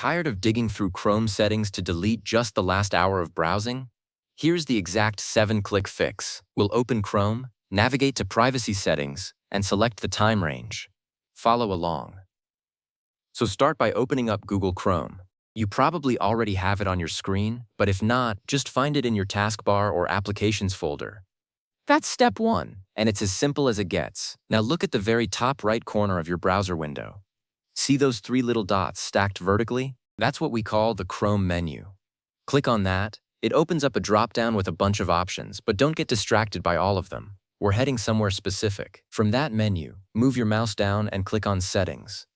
Tired of digging through Chrome settings to delete just the last hour of browsing? Here's the exact 7-click fix. We'll open Chrome, navigate to Privacy Settings, and select the time range. Follow along. So start by opening up Google Chrome. You probably already have it on your screen, but if not, just find it in your taskbar or Applications folder. That's step 1, and it's as simple as it gets. Now look at the very top right corner of your browser window. See those 3 little dots stacked vertically? That's what we call the Chrome menu. Click on that. It opens up a drop-down with a bunch of options, but don't get distracted by all of them. We're heading somewhere specific. From that menu, move your mouse down and click on Settings.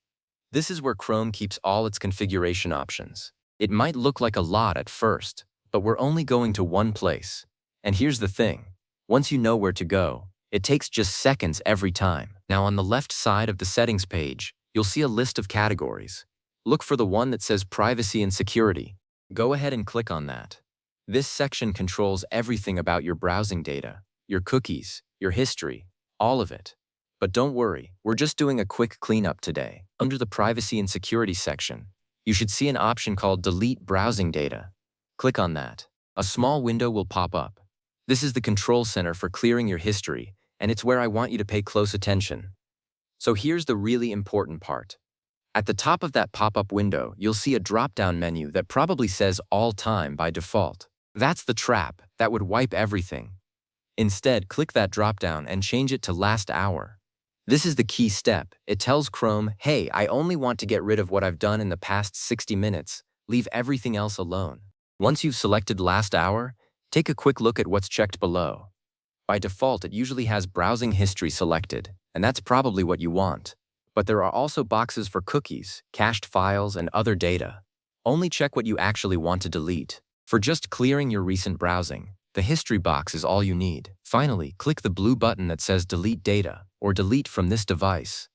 This is where Chrome keeps all its configuration options. It might look like a lot at first, but we're only going to one place. And here's the thing. Once you know where to go, it takes just seconds every time. Now on the left side of the settings page, you'll see a list of categories. Look for the one that says Privacy and Security. Go ahead and click on that. This section controls everything about your browsing data, your cookies, your history, all of it. But don't worry, we're just doing a quick cleanup today. Under the Privacy and Security section, you should see an option called Delete Browsing Data. Click on that. A small window will pop up. This is the control center for clearing your history, and it's where I want you to pay close attention. So here's the really important part. At the top of that pop-up window, you'll see a drop-down menu that probably says All Time by default. That's the trap. That would wipe everything. Instead, click that drop-down and change it to Last Hour. This is the key step. It tells Chrome, hey, I only want to get rid of what I've done in the past 60 minutes. Leave everything else alone. Once you've selected Last Hour, take a quick look at what's checked below. By default, it usually has Browsing History selected, and that's probably what you want. But there are also boxes for cookies, cached files, and other data. Only check what you actually want to delete. For just clearing your recent browsing, the history box is all you need. Finally, click the blue button that says Delete Data or Delete from this device.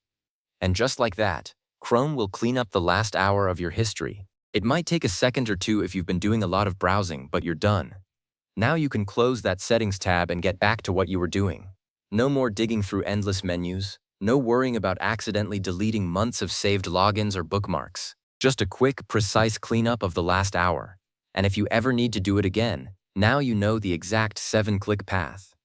And just like that, Chrome will clean up the last hour of your history. It might take a second or two if you've been doing a lot of browsing, but you're done. Now you can close that Settings tab and get back to what you were doing. No more digging through endless menus. No worrying about accidentally deleting months of saved logins or bookmarks. Just a quick, precise cleanup of the last hour. And if you ever need to do it again, now you know the exact 7-click path.